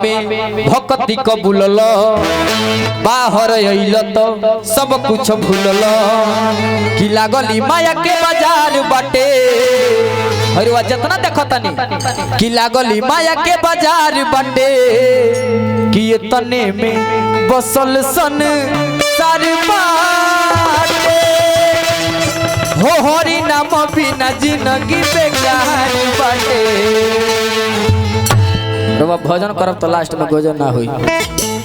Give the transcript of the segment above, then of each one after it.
भक्ति कबूलल बाहर अइल तो सब कुछ भूलल कि लागली माया के बाजार बाटे। अरे वाह जितना देखो तनी कि लागली माया के बाजार बाटे कि ये तने में बसल सन सारी बाटे हो हरि नाम बिना जिंदगी बेकार बाटे। भजन करब तो लास्ट में गोजन ना हुई।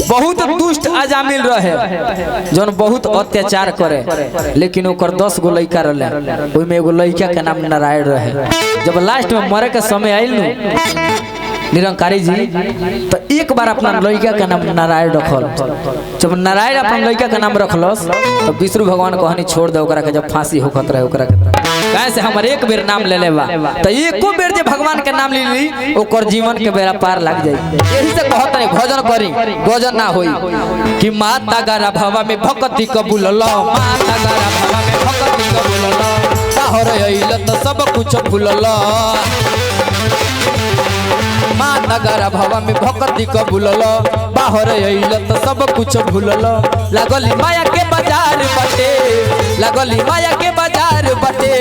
बहुत दुष्ट अजामिल रहे जौन बहुत अत्याचार करे लेकिन ओकर 10 गो लड़का रहे ओई में एगो लड़का के नाम नारायण रहे। जब लास्ट में मरे के समय आइल निरंकारी जी तो एक बार अपना लड़का के नाम नारायण रखल। जब नारायण अपना लड़का के नाम रखलस तो विष्णु भगवान कहनी छोड़ दे ओकरा के। जब फांसी होखत रहे ओकरा के कहे से हमर एक बेर नाम ले लेबा तो एको बेर जे भगवान के नाम ले ली ओकर जीवन के बेड़ा पार लग जाई। यही से कहत नहीं भजन करी गोजन ना होई कि माता गारा भवा में भक्ति कबूलल माता गारा भवा में भक्ति कबूलल बाहर अइल तो सब कुछ भूलल माता गारा भवा में भक्ति कबूलल बाहर अइल तो सब कुछ भूलल लागली माया के बाजार बाटे लागली माया के बाजार बाटे।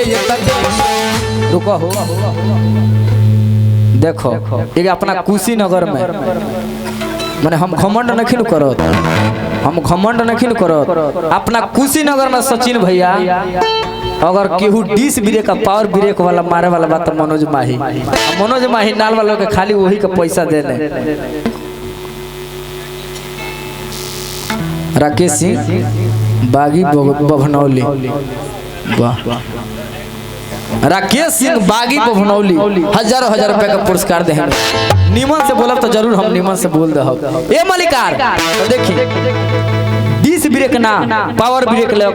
रुको हो देखो एक अपना कुशीनगर में माने हम घमंड नहीं करत हम घमंड नहीं करत अपना कुशीनगर में सचिन भैया अगर केहू 20 ब्रेक का पावर ब्रेक वाला मारे वाला बात मनोज माही नाल वालों के खाली वही का पैसा देने। राकेश सिंह बागी बभनौली राकेश सिंह बागी बभनौली हजारों हजार रुपए का पुरस्कार दे। निमन से बोलब तो जरूर हम निमन से बोल दे। ए मलिकार तो देखिए 20 ब्रेक ना पावर ब्रेक ले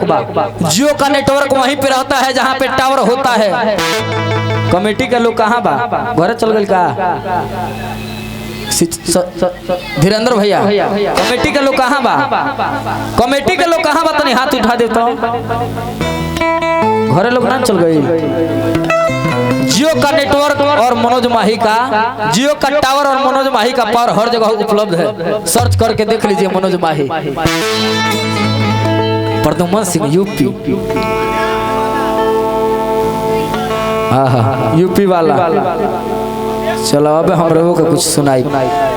जियो का नेटवर्क वहीं पे रहता है जहाँ पे टावर होता है। कमेटी के लोग कहाँ बा घर चल गए का धीरेन्द्र भैया कमेटी के लोग कहाँ बा कमेटी के लोग कहाँ बा तनी हाथ उठा देता घरे लोग ना चल गए। जियो का नेटवर्क और मनोज माही का जियो का टावर और मनोज माही का पावर हर जगह उपलब्ध है। सर्च करके देख लीजिए मनोज माही प्रद्युमन सिंह यूपी यूपी वाला। चलो अब हम लोगों को कुछ सुनाई।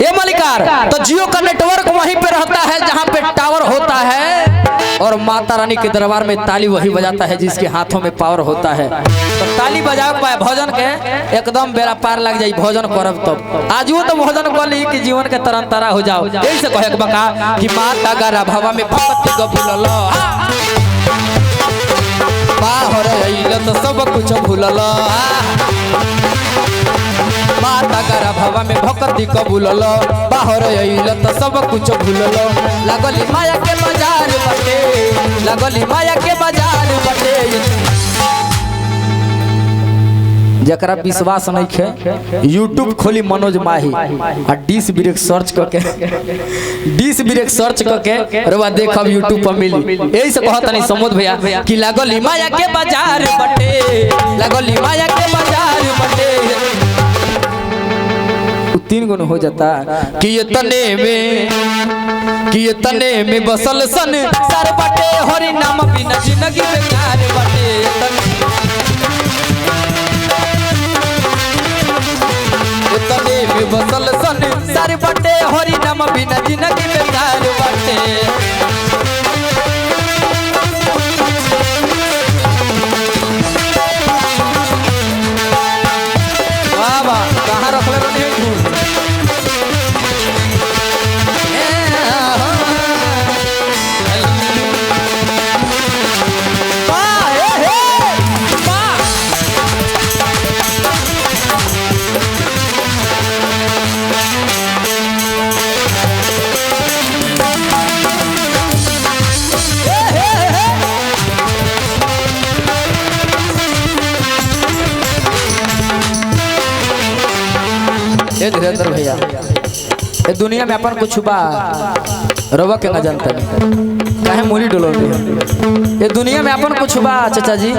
ये मलिकार तो जियो का नेटवर्क वहीं पे रहता है जहाँ पे टावर होता है और माता रानी के दरबार में ताली वही बजाता है जिसके हाथों में पावर होता है। तो ताली बजाओ पाए भजन के एकदम बेड़ा पार लग जाए। भजन करब तब आज वो तो भजन कर ली कि जीवन के तरन तारा हो जाओ। यही से कहे बका कि माता गारा भवा में भक्ति कबूलल बाहर अइल तो सब कुछ भूलल माता गारा भवा में भक्ति कबूलल बाहर अइल तो सब कुछ भूलल लागली माया के बाजार बाटे लागली माया के बाजार बाटे। जकरा विश्वास नहीं खे यूट्यूब खोली मनोज माही और 20 ब्रेक सर्च करके 20 ब्रेक सर्च करके रवा देखब यूट्यूब पर मिली। यही से कहता नहीं समोद भैया कि लागली माया के बाजार बाटे लागली माया के बाजार बाटे। 3 गुण हो जाता कि ये तने में बसल सन सार बाटे हरि नाम बिना जिंदगी बेकार बाटे। तने में बसल सन सार बाटे हरि नाम बिना जिंदगी बेकार बाटे। वाह वाह कहाँ रखले रही धीरेन्द्र भैया ये दुनिया में अपन कुछ बा रवा के ना जानता नहीं काहे मोरी डोलोल ये दुनिया में अपन कुछ बा चाचा जी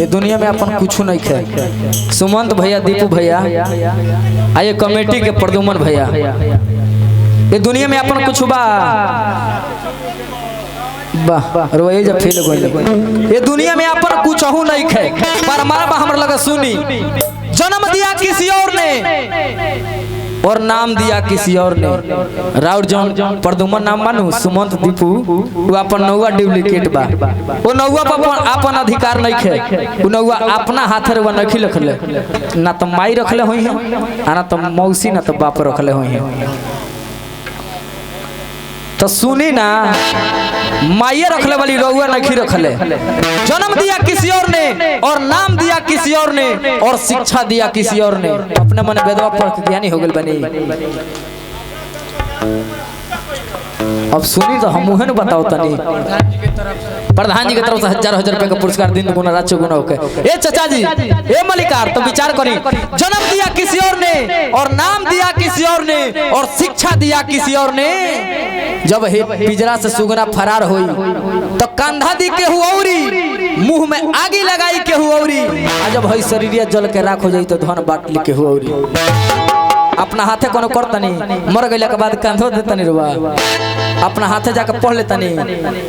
ये दुनिया में अपन कुछ नहीं खे सुमंत भैया दीपू भैया आइए कमेटी के प्रदुमन भैया ये दुनिया में अपन कुछ बा वाह रोए जब फेल गइल ये दुनिया में अपन कुछ हो नहीं खे परमात्मा हमर लगा सुनी जन्म दिया किसी और ने और नाम दिया किसी और ने राउर जौन प्रदुमन नाम मानू सुमंत दीपू वो अपन नौवा डुप्लीकेट बा वो नौवा पर अपन अधिकार नहीं खे वो नौवा अपना हाथ रे नहीं रखले ना तो माई रखले होई है ना तो मौसी ना तो बाप रखले होई है तो सुनी ना माइये रखले वाली रउआ नहीं रखले जन्म दिया किसी और ने और नाम दिया किसी और ने और शिक्षा दिया किसी और ने अपने मन वेदवा पढ़ के ज्ञानी हो गए बनी अब सुनी तो हम मुहे न बताओ तनी प्रधान जी की तरफ से हजार रुपए का पुरस्कार दिन गुना रात गुना होके ए चाचा जी ए मलिकार तो विचार करी जन्म दिया किसी और ने और नाम दिया किसी और ने और शिक्षा दिया किसी और ने जब हे पिजरा से सुगना फरार हुई तो कंधा दी के हुऔरी मुंह में आगी लगाई के हुऔरी जब हई शरीरिया जल के राख हो जाई तो धन बाटली के हुऔरी अपना हाथे कोनो करतनी मर गइला के बाद कंधो देतनी रुआ अपना हाथे जाके पढ़ लेतनी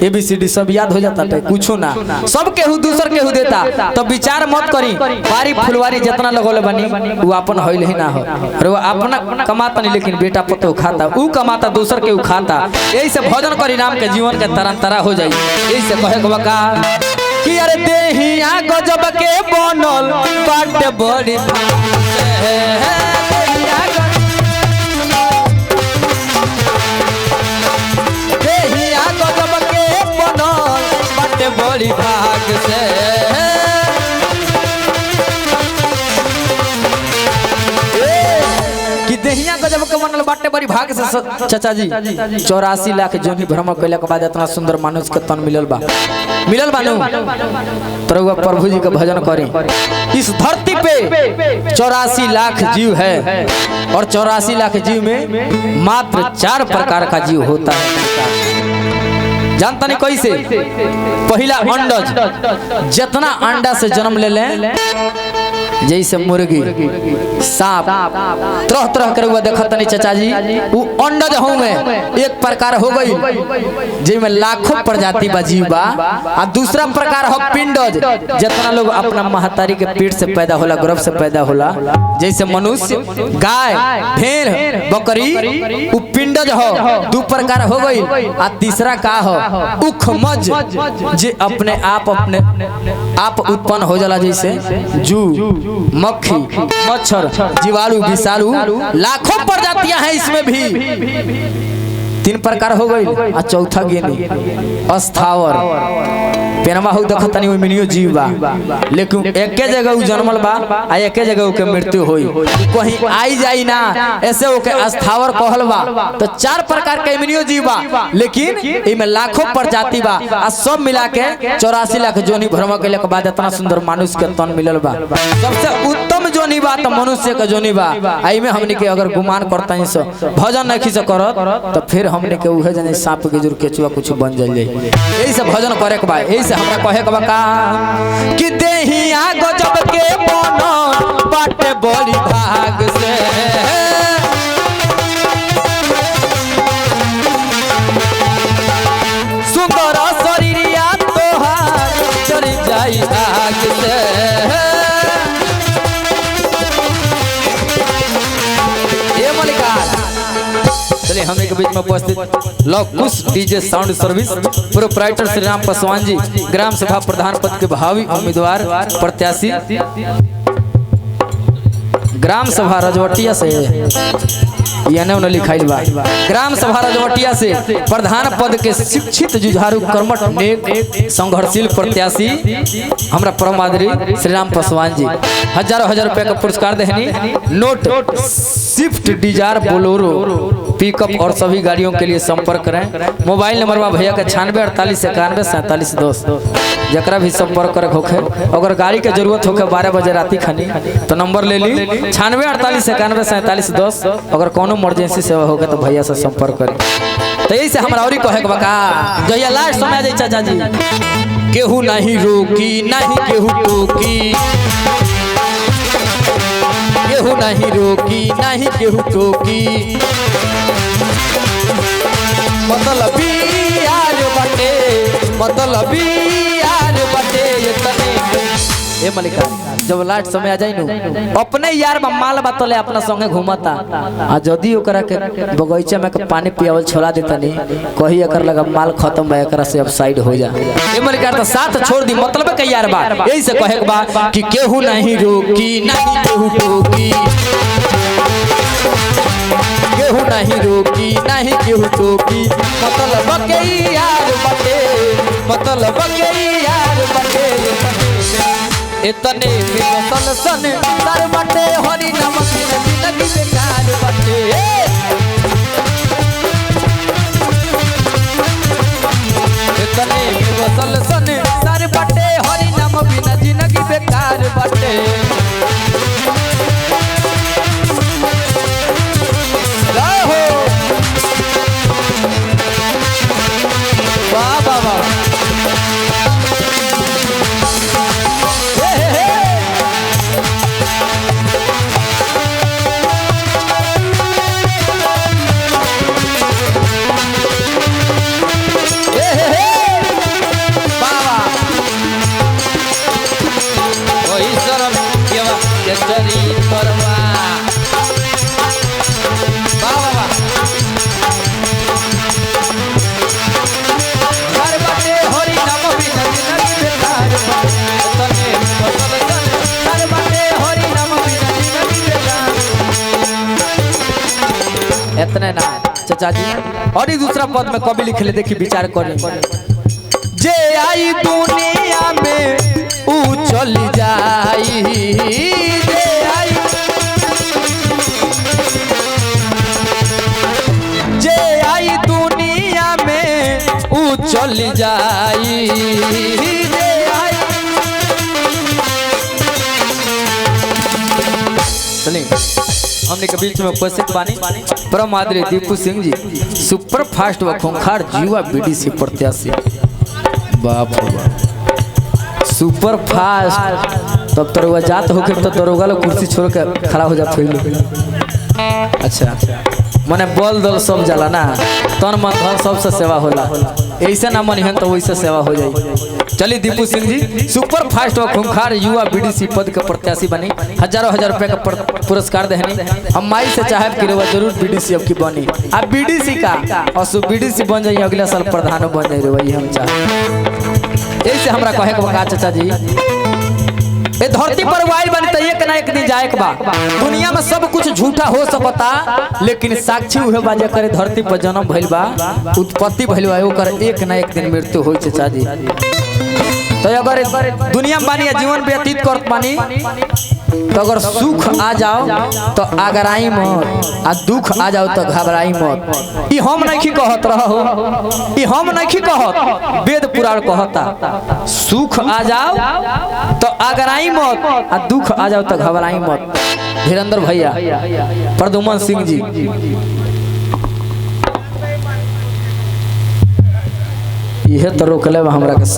ABCD सब याद हो जाता है कुछो ना सब केहू दूसर केहू देता तो विचार मत करी बारी फुलवारी जितना लगोले बनी वो अपन होइल ही ना हो रुआ अपना कमाता नहीं लेकिन बेटा पतो खाता ऊ कमाता दूसर केहू खाता यही से भजन करी नाम के जीवन के तरह हो जाई यही से कहे के बका कि अरे देहिया गजब के बनल बाटे बड़ी बड़ी भाग से कि देहिया गजब के बनल बाटे बड़ी भाग से चाचा जी 84 लाख जोनी भ्रमण कैला के बाद इतना सुंदर मानुष के तन मिलल बानू तो प्रभु जी के भजन करें इस धरती पे 84 लाख जीव है और 84 लाख जीव में मात्र 4 प्रकार का जीव होता है जानता नहीं कैसे पहला अंडज जितना अंडा से जन्म ले लें जैसे मुर्गी सांप तरह तरह कर हुआ देखत नहीं चाचा जी वो अंडज होंगे एक प्रकार हो गई जिसमें लाखों प्रजाति बा जीव बा और दूसरा प्रकार हो पिंडज जितना लोग अपना महतारी के पेट से पैदा होला गर्भ से पैदा होला जैसे मनुष्य गाय भेड़ बकरी वो पिंडज हो 2 प्रकार हो गई और तीसरा का हो उखमज जे अपने आप उत्पन्न हो जाला जैसे जू मक्खी मच्छर जीवाणु विषाणु लाखों प्रजातियां हैं इसमें भी 3 प्रकार हो गई और चौथा गेनी अस्थावर पेनमा हो देखतनी ओइ मिनियो जीव बा लेकिन एके जगह उ जन्मल बा आ एके जगह ओके मृत्यु होई कहीं आई जाई ना ऐसे ओके अस्थावर कहल बा तो 4 प्रकार के मिनियो जीव बा लेकिन इमे लाखों प्रजाति बा आ सब मिला के 84 लाख जोनी भ्रमण कैले के बाद इतना सुंदर मानुष के तन मिलल बा सबसे उत्तम जोनी बा तो मनुष्य के जोनी बा आई में हमनी के अगर गुमान करता ही सो भजन नहीं से करत तो फिर हमनी के उहे जने सांप के जुर केचुआ कुछ बन जाई यही से भजन करे के बा यही से हमरा कहे के बा का कि देहिया गजब के बनल बाटे बड़ी भाग से सुंदर शरीरिया तोहार चली जाई आग से ये मलिकार चलिए हमें के बीच में उपस्थित लॉकुस DJ sound service proprietor Shri Ram Paswan ji ग्राम सभा प्रधान पद के भावी उम्मीदवार प्रत्याशी ग्राम सभा रजवटिया से ने लिखाइल बा ग्राम सभा रजवटिया से प्रधान पद के शिक्षित जुझारू कर्मठ नेक संघर्षशील प्रत्याशी हमरा परम आदरणीय श्री राम पासवान जी हजारों रुपए का पुरस्कार देहनी note Swift Dzire Bolero pickup और सभी गाड़ियों के लिए संपर्क करें मोबाइल नंबर बा भैया के 9648914710 जकरा भी संपर्क करे होखे अगर गाड़ी के जरूरत होखे 12 बजे राती खानी तो नंबर ले ली 9648914710 अगर कोनो इमरजेंसी सेवा होगा तो भैया से संपर्क करें। तो यही से हमरा औरी कहे के बका जहिया लास्ट समय आ जाई चाचा जी केहू नहीं रोकी नहीं केहू टोकी केहू नहीं रोकी नहीं केहू टोकी मतलबी यार बटे मतलबी यार बटे ये तने ए मलिका जब लास्ट समय आ जाई नु अपने यार बा माल बातले अपना संगे घूमता आ जदी ओकरा के बगीचा में के पानी पियावल छोड़ा देता नहीं कही एकर लगा माल खत्म बा एकरा से अब साइड हो जा ए मलिका तो साथ छोड़ दी मतलब के यार बा यही से कहे के बा कि केहू नहीं रोकी नहीं केहू टोकी केहू नहीं रोकी नहीं केहू टोकी मतलब के यार बटे मतलब के यार बटे इतने सल सन सर बटे हरी नमक जिंदगी बेकार बटे इतने सल सन सर बटे हरी नमक जिंदगी बेकार बटे वाह वाह वाह इतने ना चाचा जी और ही दूसरा पद में कवि लिख ले देखी विचार करें जे आई दुनिया में ऊ चल जाई जे आई दुनिया में ऊ चल जाई जे आई चलिए हमने के बीच में उपस्थित बानी परम आदरणीय दीपू सिंह जी सुपर फास्ट व खूंखार जीवा बीडीसी प्रत्याशी बाप रे बाप सुपर फास्ट तब तरुआ जात होके तो दरोगा लोग कुर्सी छोड़ के खड़ा हो जात होइलो अच्छा मने बल दल सब जाला ना तन मन धन सबसे सेवा होला ऐसे ना मन हन तो वैसे सेवा हो जाई चलिए दीपू सिंह जी सुपर फास्ट और खूंखार युवा बीडीसी पद के प्रत्याशी बनी हजारों हजार रुपए का पुरस्कार देहनी हम माई से चाहे कि वो जरूर बीडीसी अब की बनी अब बीडीसी का और सो बीडीसी बन जाइए अगला साल प्रधान बन जाइए वही हम चाहे ऐसे हमरा कहे के बका चाचा जी ए धरती पर वाइल बनी त एक ना एक दिन जाए के बा दुनिया में सब कुछ झूठा हो सकता लेकिन साक्षी उहे बाजे करे धरती पर जन्म भइल बा उत्पत्ति भइल बा ओकर एक ना एक दिन मृत्यु होई चाचा जी तो अगर दुनिया में बानी जीवन व्यतीत करत बानी तो अगर सुख आ जाओ तो आगराई मत आ दुख आ जाओ तो घबराई मत ई हम नहीं कहत रहो ई हम नहीं कहत वेद पुराण कहता सुख आ जाओ तो आगराई मत आ दुख आ जाओ तो घबराई मत धीरेन्द्र भैया प्रदुमन सिंह जी यह तो रोकले हमरा के